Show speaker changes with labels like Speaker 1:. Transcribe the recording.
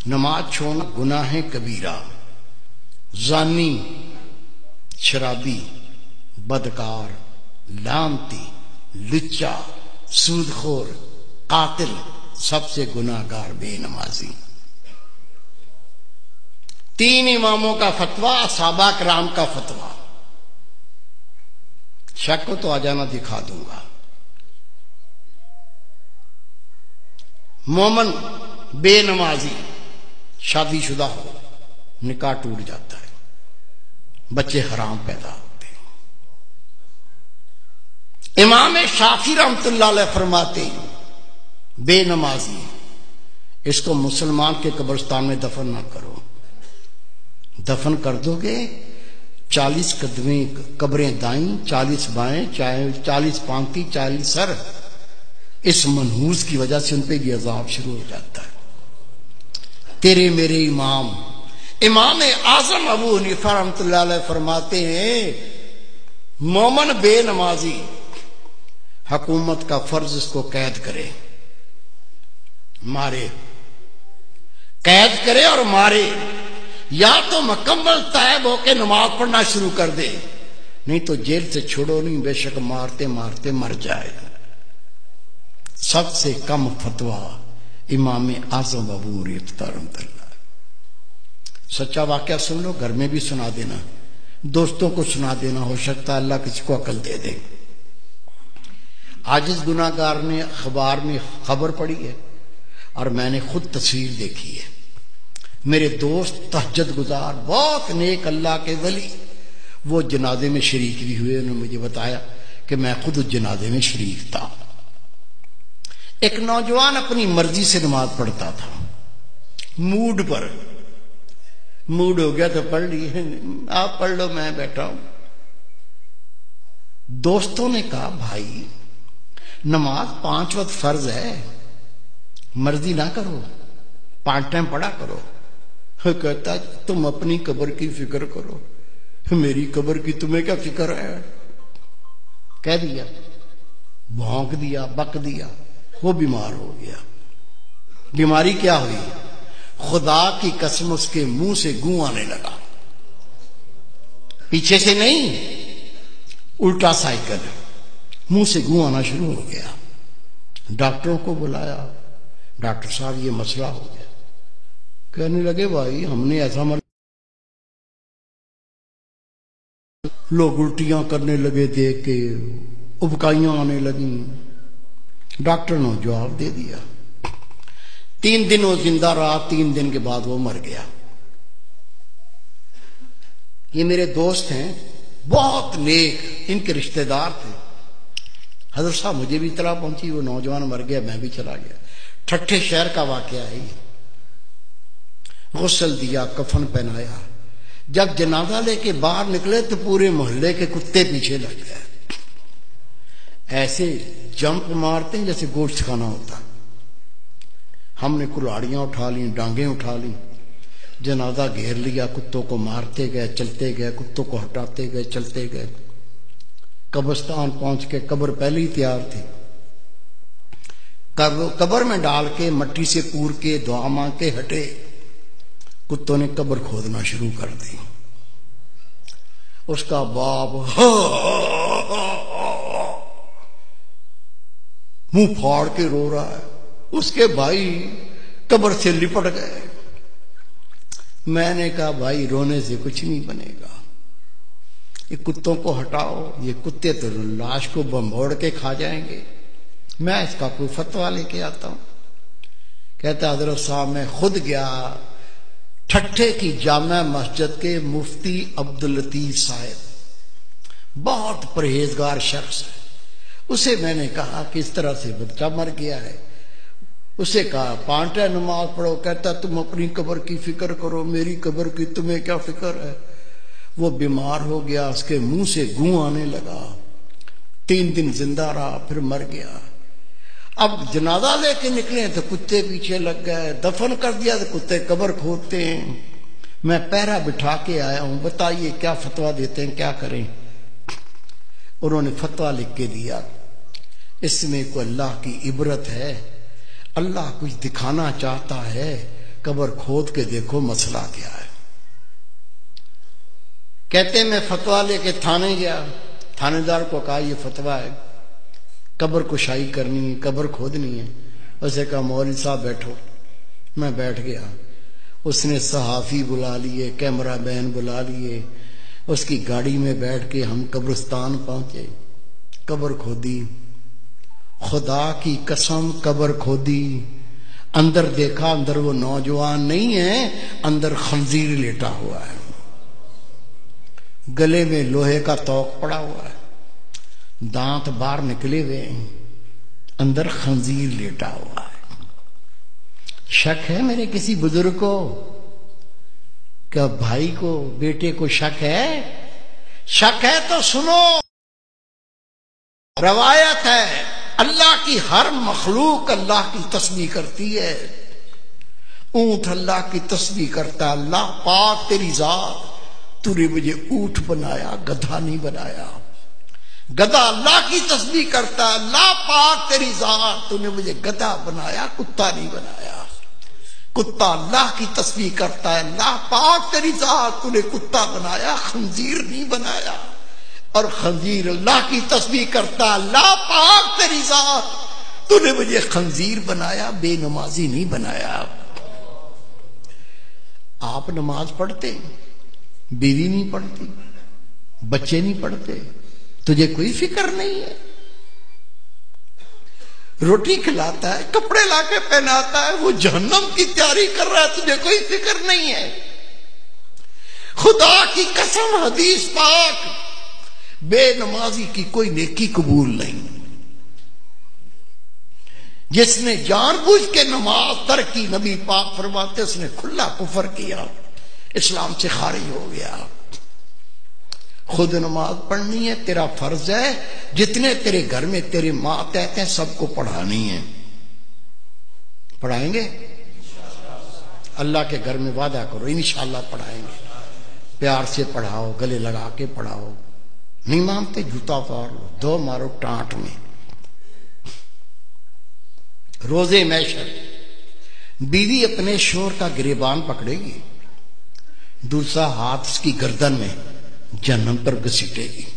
Speaker 1: نماز چھوڑنا گناہ کبیرہ، زانی، شرابی، بدکار، لعنتی، لچا، سود خور، قاتل، سب سے گناہگار بے نمازی۔ 3 اماموں کا فتویٰ، صحابہ کرام کا فتویٰ۔ شک کو تو آ جانا، دکھا دوں گا۔ مومن بے نمازی شادی شدہ ہو، نکاح ٹوٹ جاتا ہے، بچے حرام پیدا ہوتے ہیں۔ امام شافعی رحمۃ اللہ علیہ فرماتے ہیں بے نمازی اس کو مسلمان کے قبرستان میں دفن نہ کرو، دفن کر دو گے 40 قدمیں قبریں دائیں، 40 بائیں، 40 پانتی، 40 سر، اس منحوس کی وجہ سے ان پہ یہ عذاب شروع ہو جاتا ہے۔ تیرے میرے امام اعظم ابو حنیفہ رحمۃ اللہ علیہ فرماتے ہیں مومن بے نمازی حکومت کا فرض اس کو قید کرے، مارے، قید کرے اور مارے، یا تو مکمل تائب ہو کے نماز پڑھنا شروع کر دے، نہیں تو جیل سے چھوڑو نہیں، بے شک مارتے مارتے مر جائے گا۔ سب سے کم فتویٰ امام اعظم ابو حنیفہ رحمۃ اللہ۔ سچا واقعہ سن لو، گھر میں بھی سنا دینا، دوستوں کو سنا دینا، ہو سکتا ہے اللہ کسی کو عقل دے دے۔ عاجز گناہگار نے اخبار میں خبر پڑھی ہے اور میں نے خود تصویر دیکھی ہے۔ میرے دوست تہجد گزار، بہت نیک اللہ کے ولی، وہ جنازے میں شریک بھی ہوئے، انہوں نے مجھے بتایا کہ میں خود اس جنازے میں شریک تھا۔ ایک نوجوان اپنی مرضی سے نماز پڑھتا تھا، موڈ پر، موڈ ہو گیا تو پڑھ لی، آپ پڑھ لو میں بیٹھا ہوں۔ دوستوں نے کہا بھائی نماز 5 وقت فرض ہے، مرضی نہ کرو، 5 ٹائم پڑھا کرو۔ کہتا تم اپنی قبر کی فکر کرو، میری قبر کی تمہیں کیا فکر ہے؟ کہہ دیا، بھونک دیا، بک دیا، وہ بیمار ہو گیا۔ بیماری کیا ہوئی؟ خدا کی قسم اس کے منہ سے گوں آنے لگا، پیچھے سے نہیں، الٹا سائیکل، منہ سے گوں آنا شروع ہو گیا۔ ڈاکٹروں کو بلایا، ڈاکٹر صاحب یہ مسئلہ ہو گیا۔ کہنے لگے بھائی ہم نے ایسا لوگ الٹیاں کرنے لگے، دیکھ کے ابکائیاں آنے لگیں۔ ڈاکٹر نے جواب دے دیا۔ 3 دن وہ زندہ رہا، 3 دن کے بعد وہ مر گیا۔ یہ میرے دوست ہیں، بہت نیک، ان کے رشتہ دار تھے۔ حضرت صاحب مجھے بھی اطلاع پہنچی وہ نوجوان مر گیا، میں بھی چلا گیا۔ ٹھٹھے شہر کا واقعہ ہے یہ۔ غسل دیا، کفن پہنایا، جب جنازہ لے کے باہر نکلے تو پورے محلے کے کتے پیچھے لگ گئے، ایسے جمپ مارتے ہیں جیسے گوشت کھانا ہوتا۔ ہم نے کلاڑیاں اٹھا لیں، ڈانگیں اٹھا لیں، جنازہ گھیر لیا، کتوں کو مارتے گئے، چلتے گئے، کتوں کو ہٹاتے گئے، چلتے گئے۔ قبرستان پہنچ کے قبر پہلے ہی تیار تھی، قبر میں ڈال کے مٹی سے پور کے دعا مانگ کے ہٹے، کتوں نے قبر کھودنا شروع کر دی۔ اس کا باپ منہ پھاڑ کے رو رہا ہے، اس کے بھائی قبر سے لپٹ گئے۔ میں نے کہا بھائی رونے سے کچھ نہیں بنے گا، یہ کتوں کو ہٹاؤ، یہ کتے تو لاش کو بمبوڑ کے کھا جائیں گے، میں اس کا کوئی فتویٰ لے کے آتا ہوں۔ کہتا حضرت صاحب میں خود گیا ٹھٹھے کی جامع مسجد کے مفتی عبداللطیف صاحب، بہت پرہیزگار شخص ہے، اسے میں نے کہا کہ اس طرح سے بچہ مر گیا ہے، اسے کہا 5 ٹائم نماز پڑھو، کہتا تم اپنی قبر کی فکر کرو، میری قبر کی تمہیں کیا فکر ہے؟ وہ بیمار ہو گیا، اس کے منہ سے گوں آنے لگا، 3 دن زندہ رہا، پھر مر گیا۔ اب جنازہ لے کے نکلے تو کتے پیچھے لگ گئے، دفن کر دیا تو کتے قبر کھودتے ہیں۔ میں پہرا بٹھا کے آیا ہوں، بتائیے کیا فتویٰ دیتے ہیں، کیا کریں؟ انہوں نے فتویٰ لکھ کے دیا، اس میں کوئی اللہ کی عبرت ہے، اللہ کچھ دکھانا چاہتا ہے قبر کھود کے دیکھو مسئلہ کیا ہے۔ کہتے میں فتویٰ لے کے تھانے گیا، تھانے دار کو کہا یہ فتویٰ ہے، قبر کشائی کرنی ہے، قبر کھودنی ہے۔ اسے کہا مولوی صاحب بیٹھو۔ میں بیٹھ گیا، اس نے صحافی بلا لیے، کیمرہ مین بلا لیے، اس کی گاڑی میں بیٹھ کے ہم قبرستان پہنچے، قبر کھودی، خدا کی قسم قبر کھودی، اندر دیکھا، اندر وہ نوجوان نہیں ہے، اندر خنزیر لیٹا ہوا ہے، گلے میں لوہے کا توق پڑا ہوا ہے، دانت باہر نکلے ہوئے ہیں، اندر خنزیر لیٹا ہوا ہے۔ شک ہے میرے کسی بزرگ کو؟ کیا بھائی کو، بیٹے کو شک ہے؟ شک ہے تو سنو، روایت ہے اللہ کی ہر مخلوق اللہ کی تسبیح کرتی ہے۔ اونٹ اللہ کی تسبیح کرتا ہے، اللہ پاک تیری ذات، تو نے مجھے اونٹ بنایا، گدھا نہیں بنایا۔ گدھا اللہ کی تسبیح کرتا ہے، اللہ پاک تیری ذات، تو نے مجھے گدھا بنایا، کتا نہیں بنایا۔ کتا اللہ کی تسبیح کرتا ہے، اللہ پاک تیری ذات، تو نے کتا بنایا، خنزیر نہیں بنایا۔ اور خنزیر اللہ کی تسبیح کرتا ہے، اللہ پاک تیری ذات، تو نے مجھے خنزیر بنایا، بے نمازی نہیں بنایا۔ آپ نماز پڑھتے، بیوی نہیں پڑھتی، بچے نہیں پڑھتے، تجھے کوئی فکر نہیں ہے؟ روٹی کھلاتا ہے، کپڑے لا کے پہناتا ہے، وہ جہنم کی تیاری کر رہا ہے، تجھے کوئی فکر نہیں ہے؟ خدا کی قسم حدیث پاک، بے نمازی کی کوئی نیکی قبول نہیں۔ جس نے جان بوجھ کے نماز ترک کی، نبی پاک فرماتے اس نے کھلا کفر کیا، اسلام سے خارج ہو گیا۔ خود نماز پڑھنی ہے، تیرا فرض ہے، جتنے تیرے گھر میں تیرے ماتحت ہیں سب کو پڑھانی ہے۔ پڑھائیں گے؟ اللہ کے گھر میں وعدہ کرو انشاءاللہ پڑھائیں گے۔ پیار سے پڑھاؤ، گلے لگا کے پڑھاؤ، نہیں مانتے جوتا اتار لو، دو مارو ٹانٹ میں۔ روزے محشر بیوی اپنے شوہر کا گریبان پکڑے گی، دوسرا ہاتھ اس کی گردن میں جہنم پر گھسیٹے گی۔